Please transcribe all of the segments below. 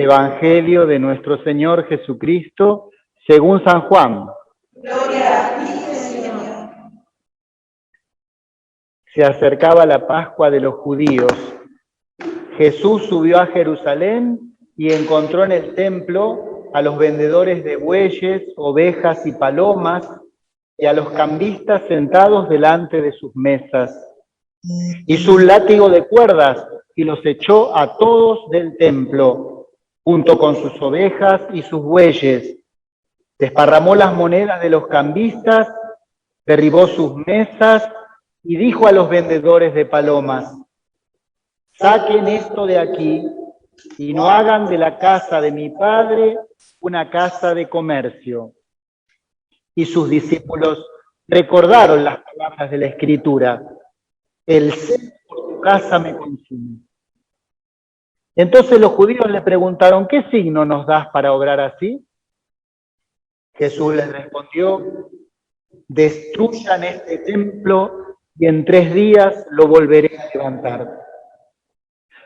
Evangelio de nuestro Señor Jesucristo, según San Juan. Gloria a ti, Señor. Se acercaba la Pascua de los judíos. Jesús subió a Jerusalén y encontró en el templo a los vendedores de bueyes, ovejas y palomas, y a los cambistas sentados delante de sus mesas. Hizo un látigo de cuerdas y los echó a todos del templo, junto con sus ovejas y sus bueyes. Desparramó las monedas de los cambistas, derribó sus mesas y dijo a los vendedores de palomas: saquen esto de aquí y no hagan de la casa de mi Padre una casa de comercio. Y sus discípulos recordaron las palabras de la Escritura: el celo por tu casa me consume. Entonces los judíos le preguntaron: ¿qué signo nos das para obrar así? Jesús les respondió: destruyan este templo y en 3 días lo volveré a levantar.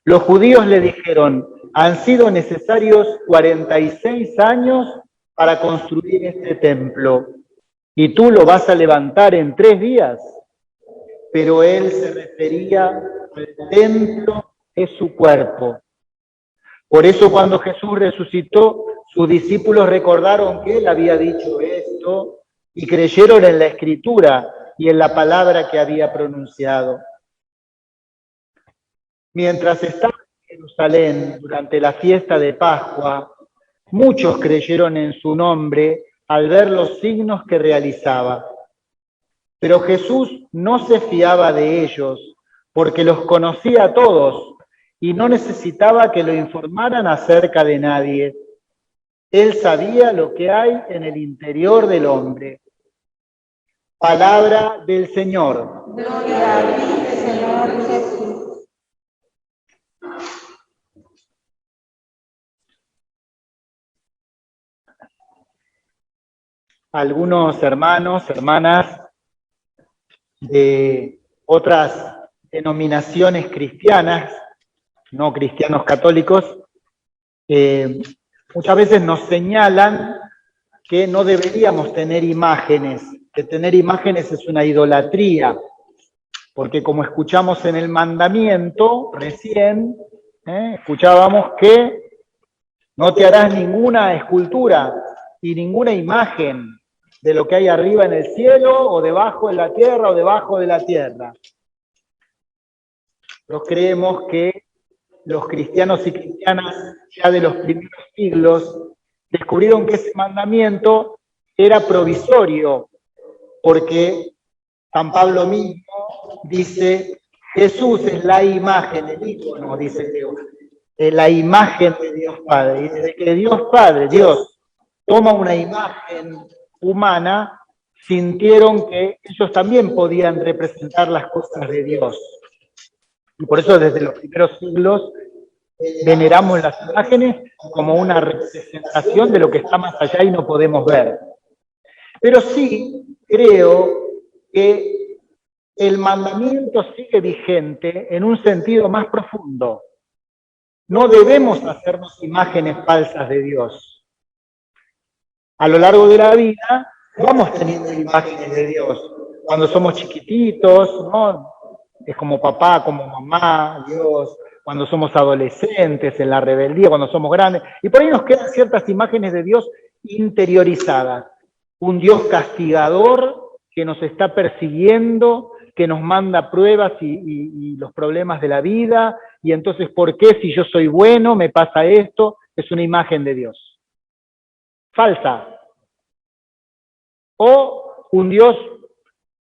Los judíos le dijeron: han sido necesarios 46 años para construir este templo, ¿y tú lo vas a levantar en 3 días? Pero él se refería al templo de su cuerpo. Por eso cuando Jesús resucitó, sus discípulos recordaron que él había dicho esto y creyeron en la Escritura y en la palabra que había pronunciado. Mientras estaba en Jerusalén durante la fiesta de Pascua, muchos creyeron en su nombre al ver los signos que realizaba. Pero Jesús no se fiaba de ellos, porque los conocía a todos y no necesitaba que lo informaran acerca de nadie. Él sabía lo que hay en el interior del hombre. Palabra del Señor. Gloria a ti, Señor Jesús. Algunos hermanos, hermanas de otras denominaciones cristianas, no cristianos católicos, muchas veces nos señalan que no deberíamos tener imágenes, que tener imágenes es una idolatría, porque como escuchamos en el mandamiento recién, escuchábamos que no te harás ninguna escultura y ninguna imagen de lo que hay arriba en el cielo, o debajo en la tierra, o debajo de la tierra. Nosotros creemos que los cristianos y cristianas ya de los primeros siglos descubrieron que ese mandamiento era provisorio, porque San Pablo mismo dice: Jesús es la imagen, el ícono, dice Dios, es la imagen de Dios Padre. Y desde que Dios Padre, Dios, toma una imagen humana, sintieron que ellos también podían representar las cosas de Dios. Y por eso desde los primeros siglos veneramos las imágenes como una representación de lo que está más allá y no podemos ver. Pero sí creo que el mandamiento sigue vigente en un sentido más profundo. No debemos hacernos imágenes falsas de Dios. A lo largo de la vida vamos teniendo imágenes de Dios. Cuando somos chiquititos, ¿no? Es como papá, como mamá, Dios. Cuando somos adolescentes, en la rebeldía, cuando somos grandes. Y por ahí nos quedan ciertas imágenes de Dios interiorizadas. Un Dios castigador que nos está persiguiendo, que nos manda pruebas y los problemas de la vida. Y entonces, ¿por qué si yo soy bueno me pasa esto? Es una imagen de Dios falsa. O un Dios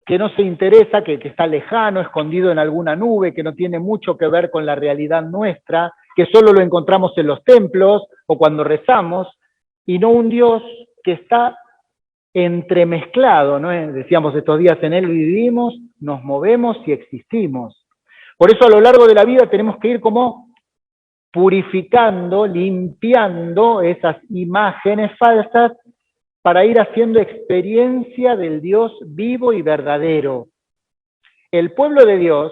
que no se interesa, que está lejano, escondido en alguna nube, que no tiene mucho que ver con la realidad nuestra, que solo lo encontramos en los templos o cuando rezamos, y no un Dios que está entremezclado, ¿no? Decíamos estos días, en Él vivimos, nos movemos y existimos. Por eso a lo largo de la vida tenemos que ir como purificando, limpiando esas imágenes falsas para ir haciendo experiencia del Dios vivo y verdadero. El pueblo de Dios,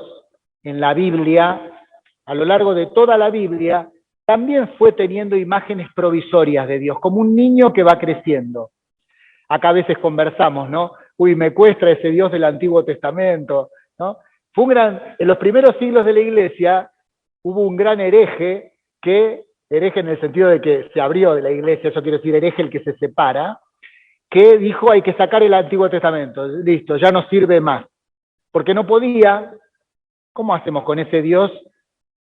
en la Biblia, a lo largo de toda la Biblia, también fue teniendo imágenes provisorias de Dios, como un niño que va creciendo. Acá a veces conversamos, ¿no? Uy, me cuesta ese Dios del Antiguo Testamento, ¿no? En los primeros siglos de la Iglesia hubo un gran hereje, hereje en el sentido de que se abrió de la Iglesia, eso quiere decir hereje el que se separa, que dijo hay que sacar el Antiguo Testamento, listo, ya no sirve más, porque no podía. ¿Cómo hacemos con ese Dios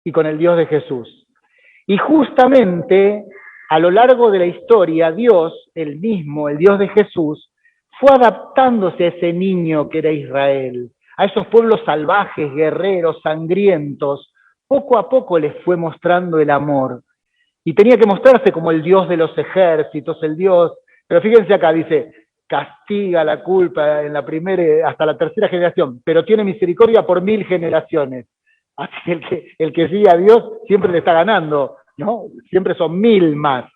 y con el Dios de Jesús? Y justamente a lo largo de la historia, Dios, el mismo, el Dios de Jesús, fue adaptándose a ese niño que era Israel, a esos pueblos salvajes, guerreros, sangrientos. Poco a poco les fue mostrando el amor. Y tenía que mostrarse como el Dios de los ejércitos, el Dios. Pero fíjense acá, dice, castiga la culpa en la primera hasta la tercera generación, pero tiene misericordia por 1000 generaciones. Así que el que sigue a Dios siempre le está ganando, ¿no? Siempre son 1000 más.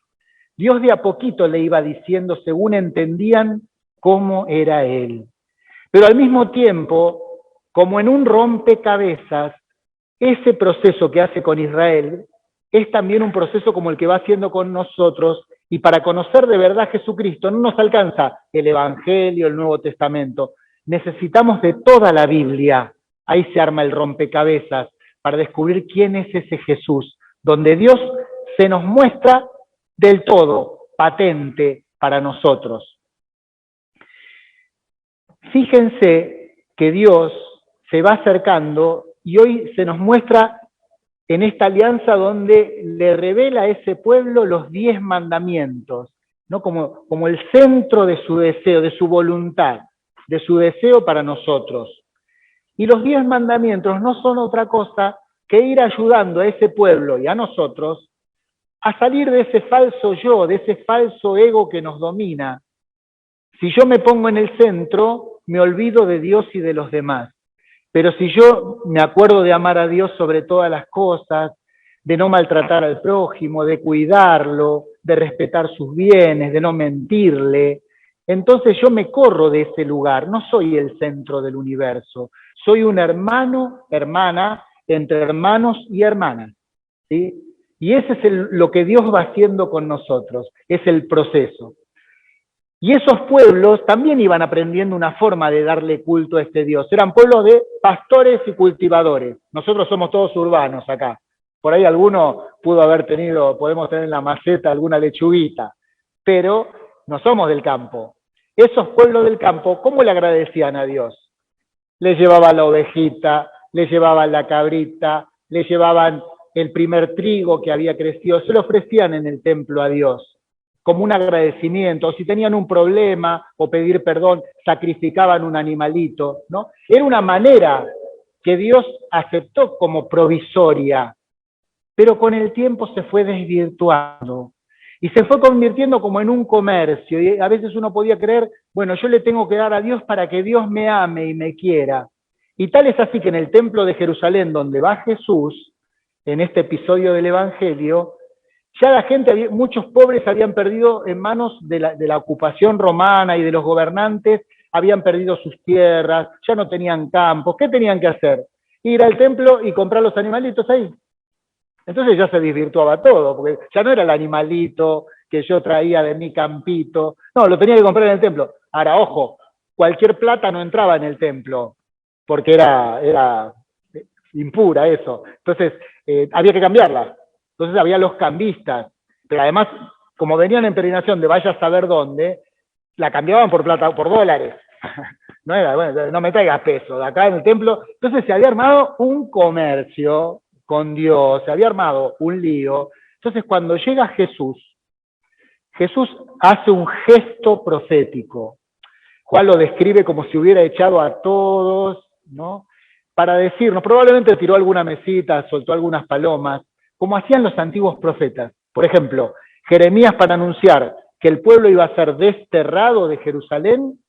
Dios de a poquito le iba diciendo según entendían cómo era Él. Pero al mismo tiempo, como en un rompecabezas, ese proceso que hace con Israel es también un proceso como el que va haciendo con nosotros, y para conocer de verdad a Jesucristo no nos alcanza el Evangelio, el Nuevo Testamento, necesitamos de toda la Biblia. Ahí se arma el rompecabezas para descubrir quién es ese Jesús, donde Dios se nos muestra del todo, patente para nosotros. Fíjense que Dios se va acercando y hoy se nos muestra en esta alianza donde le revela a ese pueblo los 10 mandamientos, ¿no? Como el centro de su deseo, de su voluntad, de su deseo para nosotros. Y los 10 mandamientos no son otra cosa que ir ayudando a ese pueblo y a nosotros a salir de ese falso yo, de ese falso ego que nos domina. Si yo me pongo en el centro, me olvido de Dios y de los demás. Pero si yo me acuerdo de amar a Dios sobre todas las cosas, de no maltratar al prójimo, de cuidarlo, de respetar sus bienes, de no mentirle, entonces yo me corro de ese lugar, no soy el centro del universo, soy un hermano, hermana, entre hermanos y hermanas, ¿sí? Y ese es lo que Dios va haciendo con nosotros, es el proceso. Y esos pueblos también iban aprendiendo una forma de darle culto a este Dios. Eran pueblos de pastores y cultivadores. Nosotros somos todos urbanos acá. Por ahí alguno podemos tener en la maceta alguna lechuguita, pero no somos del campo. Esos pueblos del campo, ¿cómo le agradecían a Dios? Le llevaban la ovejita, le llevaban la cabrita, le llevaban el primer trigo que había crecido, se lo ofrecían en el templo a Dios como un agradecimiento, o si tenían un problema o pedir perdón, sacrificaban un animalito, ¿no? Era una manera que Dios aceptó como provisoria, pero con el tiempo se fue desvirtuando y se fue convirtiendo como en un comercio, y a veces uno podía creer, bueno, yo le tengo que dar a Dios para que Dios me ame y me quiera. Y tal es así que en el templo de Jerusalén, donde va Jesús, en este episodio del Evangelio, ya la gente, muchos pobres habían perdido en manos de la ocupación romana y de los gobernantes, habían perdido sus tierras, ya no tenían campos. ¿Qué tenían que hacer? Ir al templo y comprar los animalitos ahí. Entonces ya se desvirtuaba todo, porque ya no era el animalito que yo traía de mi campito, no, lo tenía que comprar en el templo. Ahora, ojo, cualquier plata no entraba en el templo, porque era impura eso. Entonces, había que cambiarla. Entonces había los cambistas, pero además, como venían en peregrinación de vaya a saber dónde, la cambiaban por plata, por dólares. No era, bueno, no me traigas peso, de acá en el templo. Entonces se había armado un comercio con Dios, se había armado un lío. Entonces cuando llega Jesús, Jesús hace un gesto profético. Juan lo describe como si hubiera echado a todos, ¿no? Para decirnos, probablemente tiró alguna mesita, soltó algunas palomas, como hacían los antiguos profetas. Por ejemplo, Jeremías, para anunciar que el pueblo iba a ser desterrado de Jerusalén,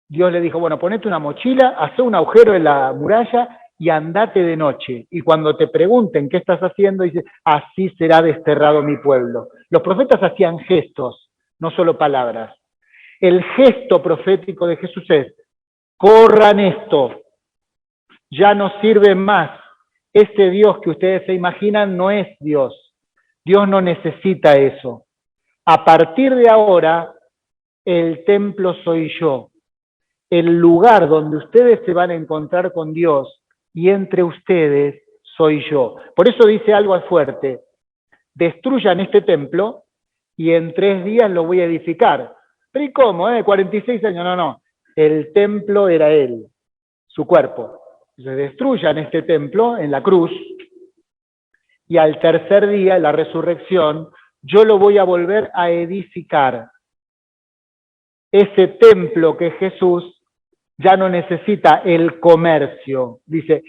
Dios le dijo, bueno, ponete una mochila, haz un agujero en la muralla y andate de noche. Y cuando te pregunten qué estás haciendo, dice, así será desterrado mi pueblo. Los profetas hacían gestos, no solo palabras. El gesto profético de Jesús es, corran esto, ya no sirve más. Este Dios que ustedes se imaginan no es Dios. Dios no necesita eso. A partir de ahora, el templo soy yo. El lugar donde ustedes se van a encontrar con Dios y entre ustedes soy yo. Por eso dice algo fuerte: destruyan este templo y en 3 días lo voy a edificar. ¿Pero y cómo? 46 años, no. El templo era él, su cuerpo. Entonces destruyan este templo en la cruz y al tercer día, en la resurrección, yo lo voy a volver a edificar. Ese templo que Jesús ya no necesita el comercio. Dice,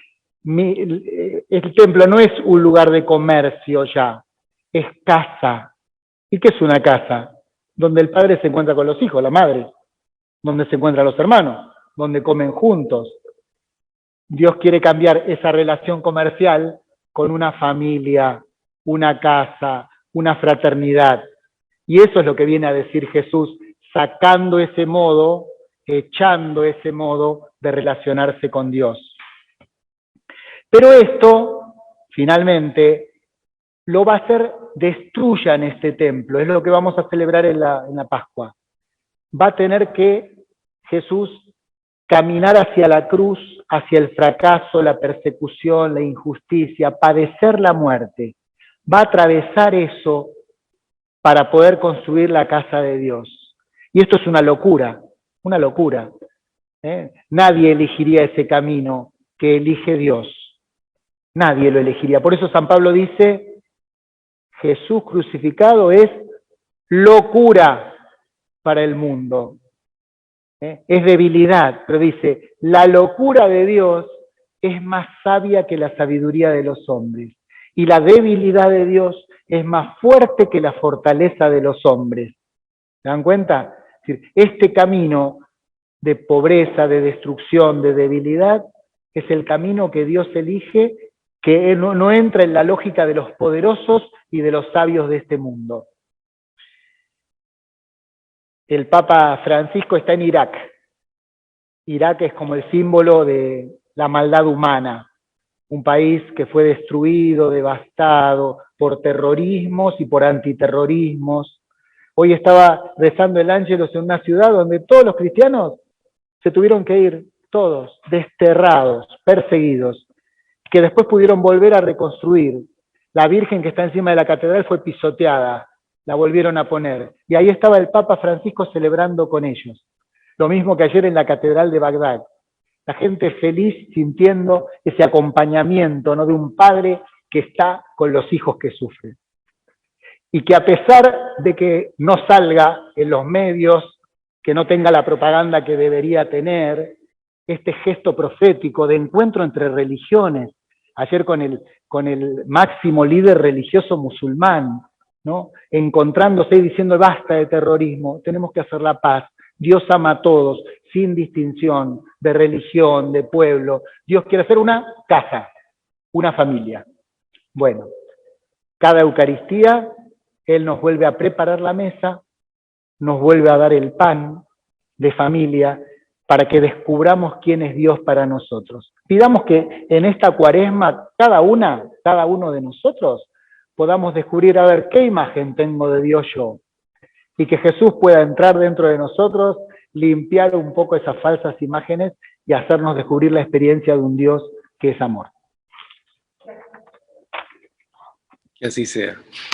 el templo no es un lugar de comercio ya, es casa. ¿Y qué es una casa? Donde el padre se encuentra con los hijos, la madre, donde se encuentran los hermanos, donde comen juntos. Dios quiere cambiar esa relación comercial con una familia, una casa, una fraternidad. Y eso es lo que viene a decir Jesús, sacando ese modo, echando ese modo de relacionarse con Dios. Pero esto, finalmente, lo va a hacer, destruyan este templo, es lo que vamos a celebrar en la Pascua. Va a tener que Jesús caminar hacia la cruz, hacia el fracaso, la persecución, la injusticia, padecer la muerte. Va a atravesar eso para poder construir la casa de Dios. Y esto es una locura, una locura. Nadie elegiría ese camino que elige Dios. Nadie lo elegiría. Por eso San Pablo dice, Jesús crucificado es locura para el mundo. Es debilidad, pero dice, la locura de Dios es más sabia que la sabiduría de los hombres. Y la debilidad de Dios es más fuerte que la fortaleza de los hombres. ¿Se dan cuenta? Es decir, este camino de pobreza, de destrucción, de debilidad, es el camino que Dios elige, que no entra en la lógica de los poderosos y de los sabios de este mundo. El Papa Francisco está en Irak. Irak es como el símbolo de la maldad humana. Un país que fue destruido, devastado por terrorismos y por antiterrorismos. Hoy estaba rezando el Ángelus en una ciudad donde todos los cristianos se tuvieron que ir, todos, desterrados, perseguidos, que después pudieron volver a reconstruir. La Virgen que está encima de la catedral fue pisoteada, la volvieron a poner. Y ahí estaba el Papa Francisco celebrando con ellos. Lo mismo que ayer en la catedral de Bagdad. La gente feliz sintiendo ese acompañamiento, ¿no?, de un padre que está con los hijos que sufren. Y que a pesar de que no salga en los medios, que no tenga la propaganda que debería tener, este gesto profético de encuentro entre religiones, ayer con el máximo líder religioso musulmán, ¿no?, encontrándose y diciendo basta de terrorismo, tenemos que hacer la paz. Dios ama a todos, sin distinción de religión, de pueblo. Dios quiere hacer una casa, una familia. Bueno, cada Eucaristía, Él nos vuelve a preparar la mesa, nos vuelve a dar el pan de familia para que descubramos quién es Dios para nosotros. Pidamos que en esta Cuaresma, cada uno de nosotros, podamos descubrir, a ver, ¿qué imagen tengo de Dios yo? Y que Jesús pueda entrar dentro de nosotros, limpiar un poco esas falsas imágenes y hacernos descubrir la experiencia de un Dios que es amor. Que así sea.